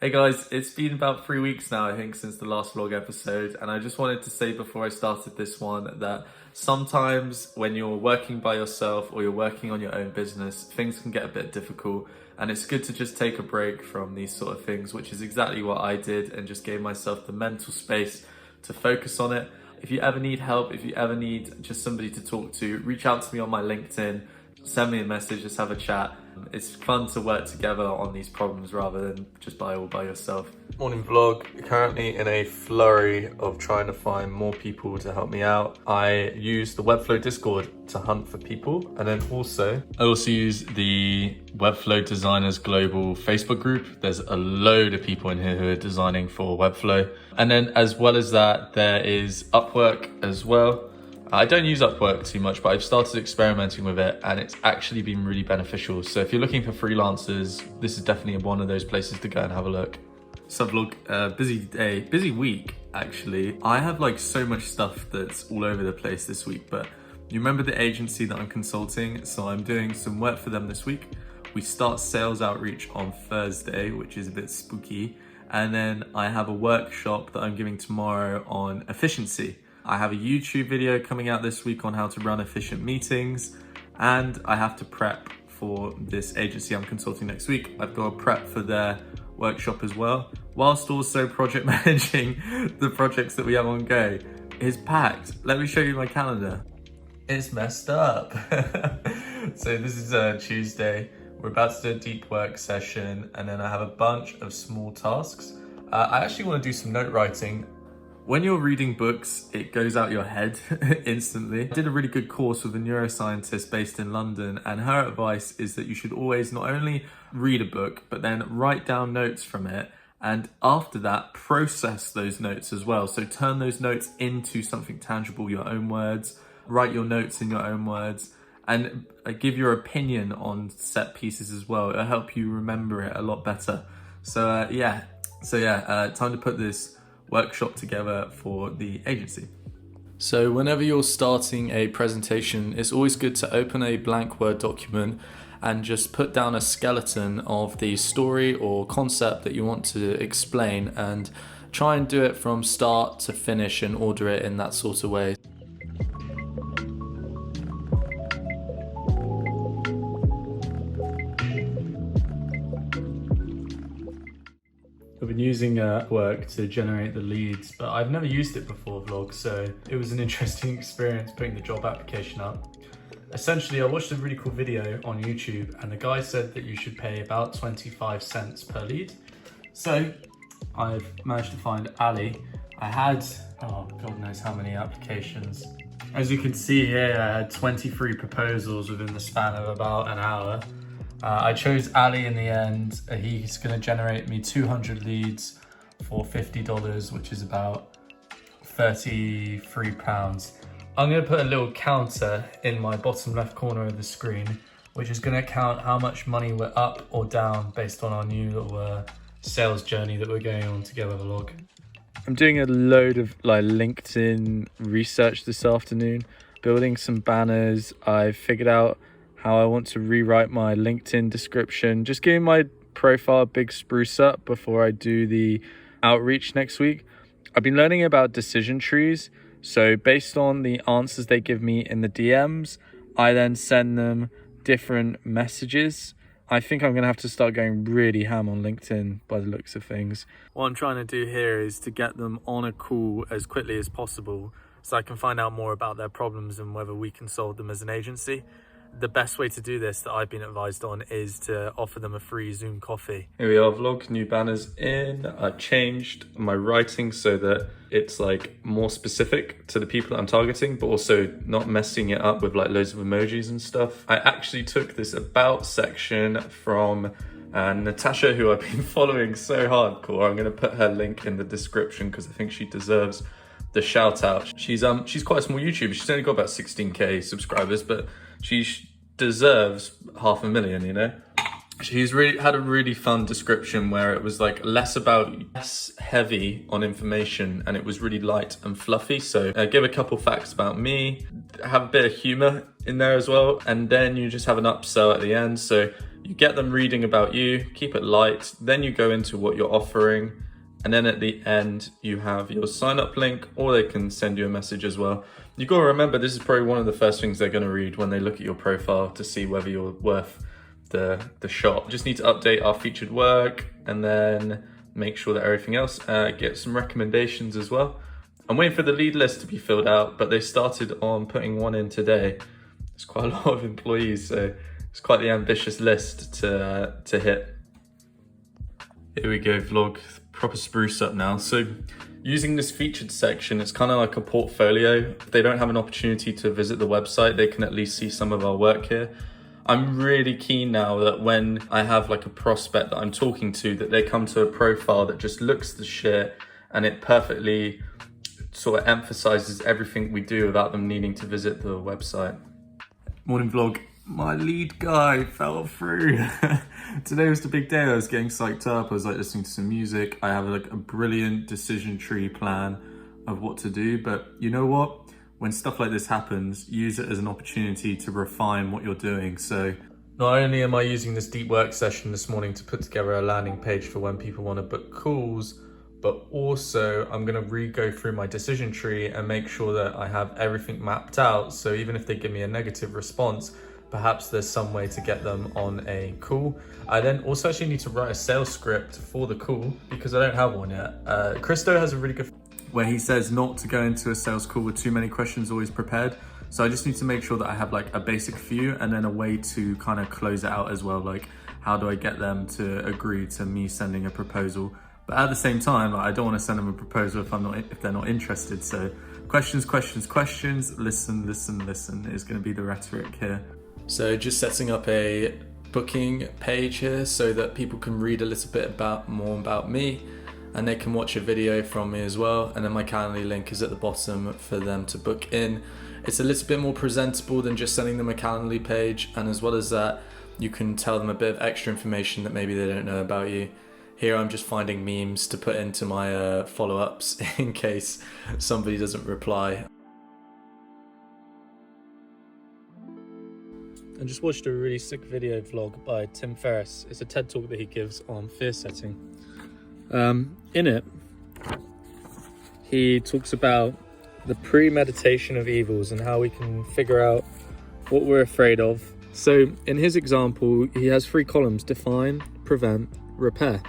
Hey guys, it's been about 3 weeks now, I think, since the last vlog episode, and I just wanted to say before I started this one that sometimes when you're working by yourself or you're working on your own business, things can get a bit difficult, and it's good to just take a break from these sort of things, which is exactly what I did, and just gave myself the mental space to focus on it. If you ever need help, if you ever need just somebody to talk to, reach out to me on my LinkedIn, send me a message, just have a chat. It's fun to work together on these problems rather than just all by yourself. Morning vlog. Currently in a flurry of trying to find more people to help me out. I use the Webflow Discord to hunt for people, and then I also use the Webflow Designers Global Facebook group. There's a load of people in here who are designing for Webflow. And then as well as that, there is Upwork as well. I don't use Upwork too much, but I've started experimenting with it and it's actually been really beneficial. So if you're looking for freelancers, this is definitely one of those places to go and have a look. So vlog, busy day, busy week actually. I have like so much stuff that's all over the place this week, but you remember the agency that I'm consulting? So I'm doing some work for them this week. We start sales outreach on Thursday, which is a bit spooky. And then I have a workshop that I'm giving tomorrow on efficiency. I have a YouTube video coming out this week on how to run efficient meetings, and I have to prep for this agency I'm consulting next week. I've got to prep for their workshop as well, whilst also project managing the projects that we have on go. It's packed. Let me show you my calendar. It's messed up. So this is Tuesday. We're about to do a deep work session, and then I have a bunch of small tasks. I actually want to do some note writing. When you're reading books, it goes out your head instantly. I did a really good course with a neuroscientist based in London, and her advice is that you should always not only read a book, but then write down notes from it. And after that, process those notes as well. So turn those notes into something tangible, your own words, write your notes in your own words, and give your opinion on set pieces as well. It'll help you remember it a lot better. So time to put this workshop together for the agency. So whenever you're starting a presentation, it's always good to open a blank Word document and just put down a skeleton of the story or concept that you want to explain, and try and do it from start to finish and order it in that sort of way. I've been using work to generate the leads, but I've never used it before vlog, so it was an interesting experience putting the job application up. Essentially, I watched a really cool video on YouTube, and the guy said that you should pay about 25 cents per lead. So I've managed to find Ali. I had, God knows how many applications. As you can see here, I had 23 proposals within the span of about an hour. I chose Ali in the end. He's going to generate me 200 leads for $50, which is about £33. I'm going to put a little counter in my bottom left corner of the screen, which is going to count how much money we're up or down based on our new little sales journey that we're going on together vlog. I'm doing a load of LinkedIn research this afternoon, building some banners. I've figured out how I want to rewrite my LinkedIn description, just giving my profile a big spruce up before I do the outreach next week. I've been learning about decision trees. So based on the answers they give me in the DMs, I then send them different messages. I think I'm going to have to start going really ham on LinkedIn by the looks of things. What I'm trying to do here is to get them on a call as quickly as possible so I can find out more about their problems and whether we can solve them as an agency. The best way to do this that I've been advised on is to offer them a free Zoom coffee. Here we are, vlog, new banners in. I've changed my writing so that it's more specific to the people that I'm targeting, but also not messing it up with loads of emojis and stuff. I actually took this about section from Natasha, who I've been following so hardcore. I'm gonna put her link in the description because I think she deserves the shout out. She's quite a small YouTuber. She's only got about 16k subscribers, but she deserves 500,000, you know? She's really had a really fun description where it was less heavy on information, and it was really light and fluffy. So give a couple facts about me, have a bit of humor in there as well, and then you just have an upsell at the end. So You get them reading about you, keep it light, then you go into what you're offering, and then at the end you have your sign up link, or they can send you a message as well. You got to remember, this is probably one of the first things they're going to read when they look at your profile to see whether you're worth the shot. Just need to update our featured work and then make sure that everything else get some recommendations as well. I'm waiting for the lead list to be filled out, but they started on putting one in today. It's quite a lot of employees, so it's quite the ambitious list to hit. Here we go, vlog, proper spruce up now. So using this featured section, it's kind of like a portfolio. If they don't have an opportunity to visit the website, they can at least see some of our work here. I'm really keen now that when I have like a prospect that I'm talking to, that they come to a profile that just looks the shit and it perfectly sort of emphasizes everything we do without them needing to visit the website. Morning vlog. My lead guy fell through. Today was the big day. I was getting psyched up. I was like listening to some music. I have like a brilliant decision tree plan of what to do, but you know what? When stuff like this happens, use it as an opportunity to refine what you're doing. So not only am I using this deep work session this morning to put together a landing page for when people want to book calls, but also I'm going to re-go through my decision tree and make sure that I have everything mapped out. So even if they give me a negative response, perhaps there's some way to get them on a call. I then also actually need to write a sales script for the call because I don't have one yet. Christo has a really good where he says not to go into a sales call with too many questions always prepared. So I just need to make sure that I have like a basic few and then a way to kind of close it out as well. Like, how do I get them to agree to me sending a proposal? But at the same time, like, I don't want to send them a proposal if they're not interested. So questions, listen is going to be the rhetoric here. So just setting up a booking page here so that people can read a little bit more about me, and they can watch a video from me as well. And then my Calendly link is at the bottom for them to book in. It's a little bit more presentable than just sending them a Calendly page. And as well as that, you can tell them a bit of extra information that maybe they don't know about you. Here I'm just finding memes to put into my follow-ups in case somebody doesn't reply. I just watched a really sick video vlog by Tim Ferriss. It's a TED talk that he gives on fear setting. In it, he talks about the premeditation of evils and how we can figure out what we're afraid of. So in his example, he has 3 columns: define, prevent, repair.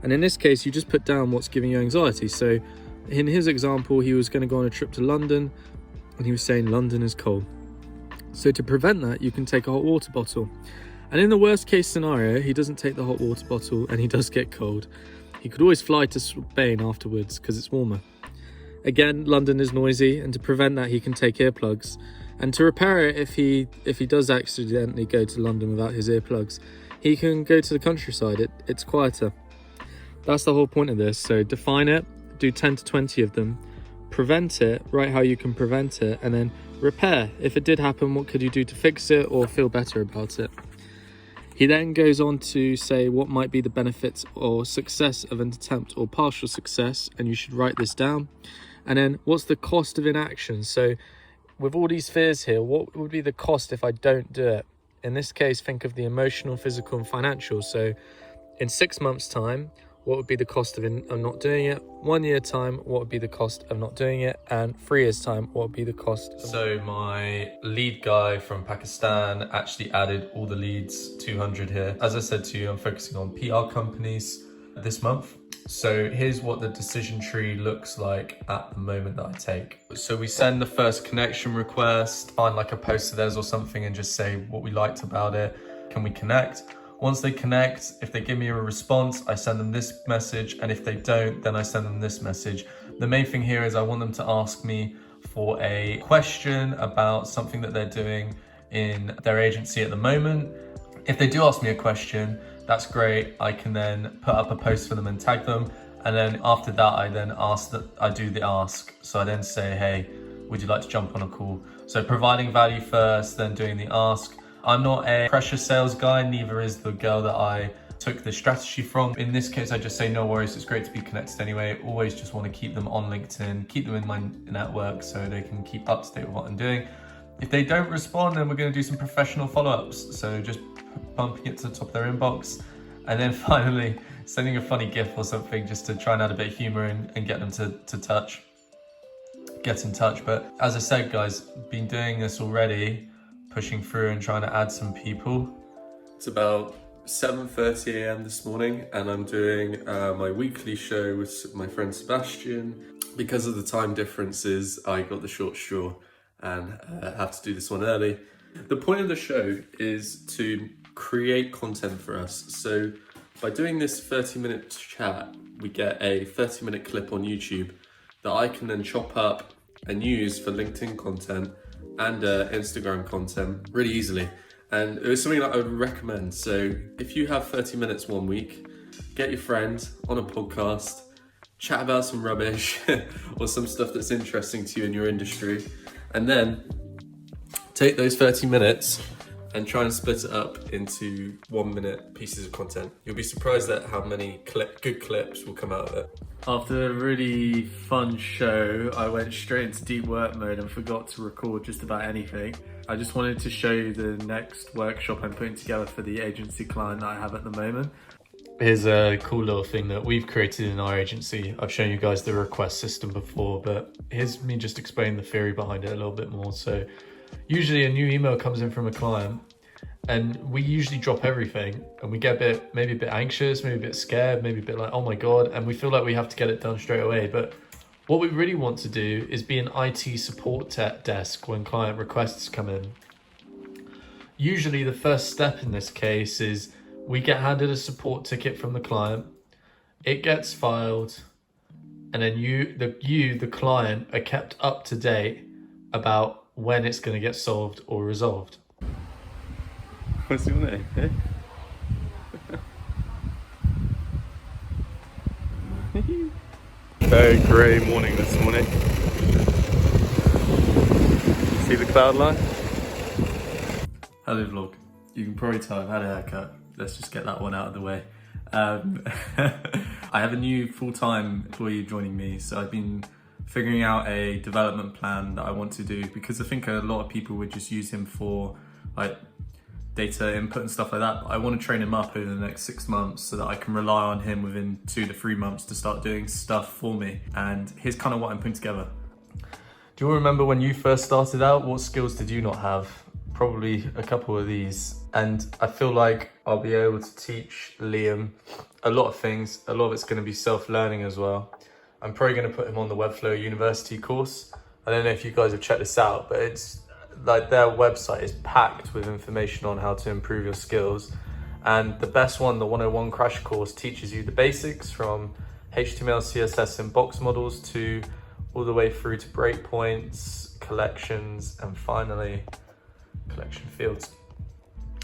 And in this case, you just put down what's giving you anxiety. So in his example, he was going to go on a trip to London and he was saying London is cold. So to prevent that, you can take a hot water bottle. And in the worst case scenario, he doesn't take the hot water bottle and he does get cold. He could always fly to Spain afterwards because it's warmer. Again, London is noisy, and to prevent that, he can take earplugs. And to repair it, if he does accidentally go to London without his earplugs, he can go to the countryside. It's quieter. That's the whole point of this. So define it, do 10 to 20 of them, prevent it, write how you can prevent it, and then repair. If it did happen, what could you do to fix it or feel better about it? He then goes on to say what might be the benefits or success of an attempt or partial success, and you should write this down. And then what's the cost of inaction? So with all these fears here, what would be the cost if I don't do it? In this case, think of the emotional, physical and financial. So in 6 months' time, what would be the cost of not doing it? 1 year time, what would be the cost of not doing it? And 3 years time, what would be the cost? So my lead guy from Pakistan actually added all the leads, 200 here. As I said to you, I'm focusing on PR companies this month. So here's what the decision tree looks like at the moment that I take. So we send the first connection request, find like a post of theirs or something and just say what we liked about it. Can we connect? Once they connect, if they give me a response, I send them this message. And if they don't, then I send them this message. The main thing here is I want them to ask me for a question about something that they're doing in their agency at the moment. If they do ask me a question, that's great. I can then put up a post for them and tag them. And then after that, I then do the ask. So I then say, hey, would you like to jump on a call? So providing value first, then doing the ask. I'm not a pressure sales guy, neither is the girl that I took the strategy from. In this case, I just say, no worries, it's great to be connected anyway. Always just want to keep them on LinkedIn, keep them in my network so they can keep up to date with what I'm doing. If they don't respond, then we're going to do some professional follow-ups. So just pumping it to the top of their inbox, and then finally sending a funny GIF or something just to try and add a bit of humor and get them to get in touch. But as I said, guys, been doing this already, pushing through and trying to add some people. It's about 7:30 a.m. this morning, and I'm doing my weekly show with my friend Sebastian. Because of the time differences, I got the short straw and have to do this one early. The point of the show is to create content for us. So by doing this 30-minute chat, we get a 30-minute clip on YouTube that I can then chop up and use for LinkedIn content and Instagram content really easily. And it was something that I would recommend. So if you have 30 minutes one week, get your friend on a podcast, chat about some rubbish or some stuff that's interesting to you in your industry, and then take those 30 minutes and try and split it up into 1-minute pieces of content. You'll be surprised at how many good clips will come out of it. After a really fun show, I went straight into deep work mode and forgot to record just about anything. I just wanted to show you the next workshop I'm putting together for the agency client that I have at the moment. Here's a cool little thing that we've created in our agency. I've shown you guys the request system before, but here's me just explaining the theory behind it a little bit more. So usually a new email comes in from a client, and we usually drop everything, and we get maybe a bit anxious, maybe a bit scared, maybe a bit like, oh my God, and we feel like we have to get it done straight away. But what we really want to do is be an IT support desk when client requests come in. Usually the first step in this case is we get handed a support ticket from the client, it gets filed, and then the client, are kept up to date about when it's going to get solved or resolved. What's your name? Eh? Very grey morning this morning. See the cloud line? Hello vlog. You can probably tell I've had a haircut. Let's just get that one out of the way. I have a new full-time employee joining me, so I've been figuring out a development plan that I want to do, because I think a lot of people would just use him for like data input and stuff like that. But I want to train him up over the next 6 months so that I can rely on him within 2 to 3 months to start doing stuff for me. And here's kind of what I'm putting together. Do you all remember when you first started out? What skills did you not have? Probably a couple of these. And I feel like I'll be able to teach Liam a lot of things. A lot of it's going to be self-learning as well. I'm probably going to put him on the Webflow University course. I don't know if you guys have checked this out, but it's like their website is packed with information on how to improve your skills. And the best one, the 101 crash course, teaches you the basics from HTML, CSS and box models to all the way through to breakpoints, collections, and finally collection fields.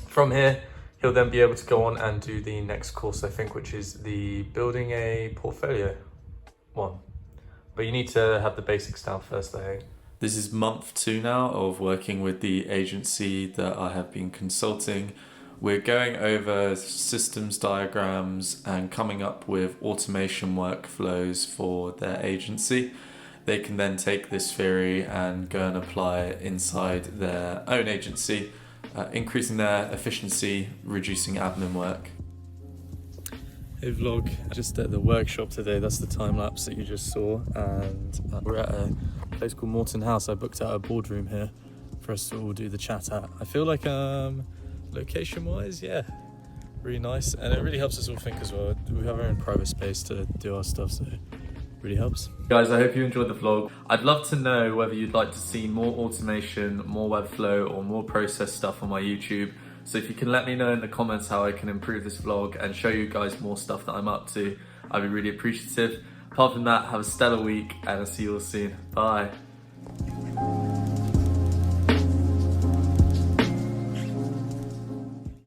From here, he'll then be able to go on and do the next course, I think, which is the building a portfolio one. But you need to have the basics down first, I think. This is month 2 now of working with the agency that I have been consulting. We're going over systems diagrams and coming up with automation workflows for their agency. They can then take this theory and go and apply it inside their own agency, increasing their efficiency, reducing admin work. Hey vlog, just at the workshop today. That's the time lapse that you just saw, and we're at a place called Morton House. I booked out a boardroom here for us to all do the chat at. I feel like location wise, yeah, really nice, and it really helps us all think as well. We have our own private space to do our stuff, so really helps. Guys, I hope you enjoyed the vlog. I'd love to know whether you'd like to see more automation, more Webflow, or more process stuff on my YouTube. So if you can let me know in the comments how I can improve this vlog and show you guys more stuff that I'm up to, I'd be really appreciative. Apart from that, have a stellar week and I'll see you all soon. Bye.